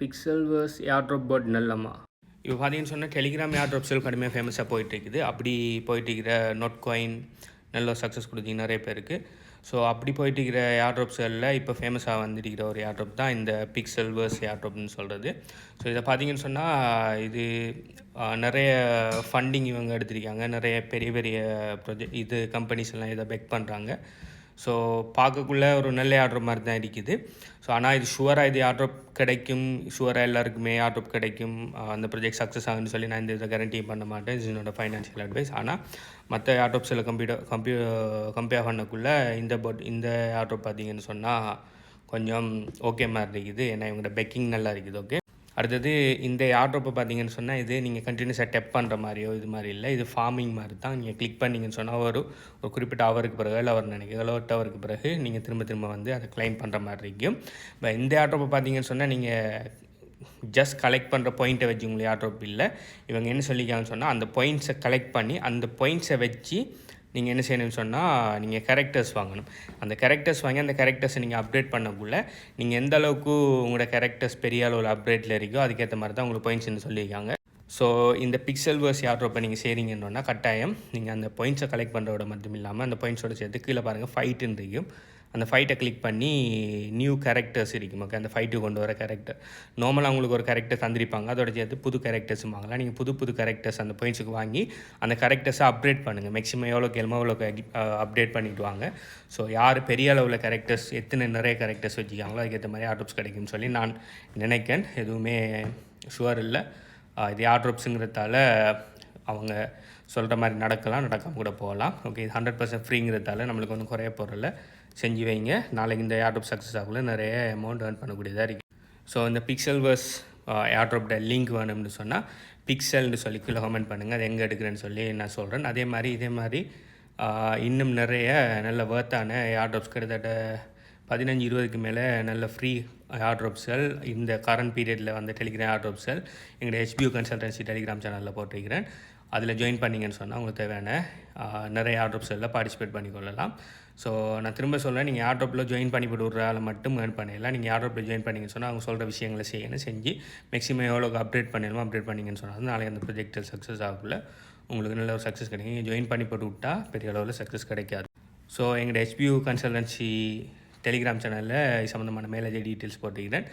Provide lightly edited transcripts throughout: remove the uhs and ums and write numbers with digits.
பிக்சல்வர்ஸ் airdrop பாட் நல்லம்மா. இப்போ பார்த்தீங்கன்னு சொன்னால் டெலிகிராம் ஏர்ட்ராப் செல் கடுமையாக ஃபேமஸாக போயிட்டுருக்குது. அப்படி போயிட்டுருக்கிற நோட் காயின் நல்ல சக்ஸஸ் கொடுத்தீங்க நிறைய பேருக்கு. ஸோ அப்படி போயிட்டுருக்கிற ஏர்ட்ராப் செல்லில் இப்போ ஃபேமஸாக வந்துருக்கிற ஒரு ஏர்ட்ராப் தான் இந்த பிக்சல்வர்ஸ் ஏர்ட்ராப்னு சொல்கிறது. ஸோ இதை பார்த்தீங்கன்னு சொன்னால் இது நிறைய ஃபண்டிங் இவங்க எடுத்திருக்காங்க. நிறைய பெரிய பெரிய இது கம்பெனிஸ் எல்லாம் இதை பெக் பண்ணுறாங்க. ஸோ பார்க்கக்குள்ளே ஒரு நல்ல ஏர்ட்ராப் மாதிரி தான் இருக்குது. ஸோ ஆனால் இது ஷுவராக இது ஏர்ட்ராப் கிடைக்கும், ஷுவராக எல்லாருக்குமே ஏர்ட்ராப் கிடைக்கும், அந்த ப்ராஜெக்ட் சக்ஸஸ் ஆகுன்னு சொல்லி நான் இந்த இதை கேரண்டி பண்ண மாட்டேன். இது என்னோட ஃபைனான்ஷியல் அட்வைஸ். ஆனால் மற்ற ஏர்ட்ராப்ஸில் கம்பேர் பண்ணக்குள்ளே இந்த ஏர்ட்ராப் பார்த்தீங்கன்னு சொன்னால் கொஞ்சம் ஓகே மாதிரி இருக்குது. ஏன்னா இவங்களோட பெக்கிங் நல்லா இருக்குது. ஓகே, அடுத்தது இந்த ஏர்ட்ராப்பை பார்த்தீங்கன்னு சொன்னால் இது நீங்கள் கண்டினியூஸாக டெப் பண்ணுற மாதிரியோ இது மாதிரி இல்லை, இது ஃபார்மிங் மாதிரி தான். நீங்கள் கிளிக் பண்ணிங்கன்னு சொன்னால் ஒரு குறிப்பிட்ட ஹவருக்கு பிறகு இல்லை அவர் நினைக்கிறோம் 8 ஹவருக்கு பிறகு நீங்கள் திரும்ப வந்து அதை கிளைம் பண்ணுற மாதிரி இருக்கும். இப்போ இந்த ஏர்ட்ராப்பை பார்த்தீங்கன்னு சொன்னால் நீங்கள் ஜஸ்ட் கலெக்ட் பண்ணுற பாயிண்ட்டை வச்சு உங்களுக்கு ஏர்ட்ராப் இல்லை. இவங்க என்ன சொல்லிக்காங்கன்னு சொன்னால் அந்த பாயிண்ட்ஸை கலெக்ட் பண்ணி அந்த பாயிண்ட்ஸை வச்சு நீங்கள் என்ன செய்யணும்னு சொன்னால் நீங்கள் கேரக்டர்ஸ் வாங்கணும். அந்த கேரக்டர்ஸ் வாங்கி அந்த கேரக்டர்ஸை நீங்கள் அப்டேட் பண்ணக்குள்ளே நீங்கள் எந்த அளவுக்கு உங்களோட கேரக்டர்ஸ் பெரிய அளவில் அப்டேட்டில் இருக்கோ அதுக்கேற்ற மாதிரி தான் உங்களுக்கு பாயிண்ட்ஸ்னு சொல்லியிருக்காங்க. ஸோ இந்த பிக்சல்வர்ஸ் ஏர்ட்ராப்பை நீங்கள் செய்கிறீங்கன்னா கட்டாயம் நீங்கள் அந்த பாயிண்ட்ஸை கலெக்ட் பண்ணுறதோட மட்டும் இல்லாமல் அந்த பாயிண்ட்ஸோட சேர்த்து கீழே பாருங்கள் ஃபைட்டுன்னு இருக்கும். அந்த ஃபைட்டை கிளிக் பண்ணி நியூ கேரக்டர்ஸ் இருக்கும். ஓகே, அந்த ஃபைட்டு கொண்டு வர கேரக்டர் நார்மலாக உங்களுக்கு ஒரு கேரக்டர் தந்திருப்பாங்க. அதோட சேர்த்து புது கேரக்டர்ஸும் வாங்கலாம். நீங்கள் புது கேரக்டர்ஸ் அந்த பாயிண்ட்ஸுக்கு வாங்கி அந்த கேரக்டர்ஸை அப்டேட் பண்ணுங்கள். மேக்ஸிமம் எவ்வளோக்கு அப்டேட் பண்ணிட்டு வாங்க. ஸோ யார் பெரிய அளவில் கேரக்டர்ஸ் நிறைய கேரக்டர்ஸ் வச்சுக்காங்களோ அதுக்கேற்ற மாதிரி ஏர்ட்ராப்ஸ் கிடைக்கும்னு சொல்லி நான் நினைக்கிறேன். எதுவுமே ஷுவர் இல்லை. இது ஏர்ட்ராப்ஸுங்கிறதால அவங்க சொல்கிற மாதிரி நடக்காமல் கூட போகலாம். ஓகே, இது 100% ஃப்ரீங்கிறதால நம்மளுக்கு ஒன்றும் குறைய போகிறதில்ல. செஞ்சு வைங்க. நாளைக்கு இந்த ஏர்ட்ராப் சக்ஸஸ் ஆகல நிறைய அமௌண்ட் ஏர்ன் பண்ணக்கூடியதாக இருக்குது. ஸோ இந்த பிக்சல்வர்ஸ் ஏர்ட்ராப்ட லிங்க் வேணும்னு சொன்னால் பிக்சல்னு சொல்லி கீழே கமெண்ட் பண்ணுங்கள். அது எங்கே எடுக்கிறேன்னு சொல்லி நான் சொல்கிறேன். இதே மாதிரி இன்னும் நிறைய நல்ல வர்த்தான ஏர்ட்ராப்ஸ் கிட்டத்தட்ட 15-20க்கு மேலே நல்ல ஃப்ரீ ஏர்ட்ராப்ஸ்கள் இந்த கரண்ட் பீரியடில் வந்து டெலிகிராம் ஏர்ட்ராப்ஸ்கள் எங்களுடைய HBU கன்சல்டன்சி டெலிகிராம் சேனலில் போட்டிருக்கிறேன். அதில் ஜாயின் பண்ணிங்கன்னு சொன்னால் உங்களுக்கு தேவையான நிறைய ஏர்ட்ராப்ஸ்களில் பார்ட்டிசிபேட் பண்ணிக்கொள்ளலாம். ஸோ நான் திரும்ப சொல்கிறேன், நீங்கள் ஏர்ட்ராப்பில் ஜாயின் பண்ணி போட்டு ஒரு ஆளை மட்டும் ஏர்ன் பண்ணிடலாம். நீங்கள் ஏர்ட்ராப்பில் ஜாயின் பண்ணிங்கன்னு சொன்னால் அவங்க சொல்கிற விஷயங்களை செஞ்சு மேக்ஸிமம் எவ்வளோக்கு அப்டேட் பண்ணிங்கன்னு சொன்னால் நாளைக்கு அந்த ப்ரொஜெக்டில் சக்ஸஸ் ஆகக்குள்ள உங்களுக்கு நல்ல ஒரு சக்ஸஸ் கிடைக்கும். ஜாயின் பண்ணி போட்டு விட்டால் பெரிய அளவில் சக்ஸஸ் கிடைக்காது. ஸோ எங்களுடைய HBU கன்சல்டன்சி டெலிகிராம் சேனலில் சம்மந்தமான மேலேஜ் டீட்டெயில்ஸ் போட்டுக்கிறேன்.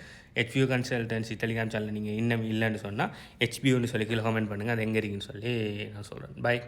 HBU கன்சல்டன்சி டெலிகிராம் சேனலில் நீங்கள் இன்னும் இல்லைன்னு சொன்னால் HBUன்னு சொல்லி கீழே கமெண்ட் பண்ணுங்கள். அது எங்கே இருக்குன்னு சொல்லி நான் சொல்கிறேன். பை.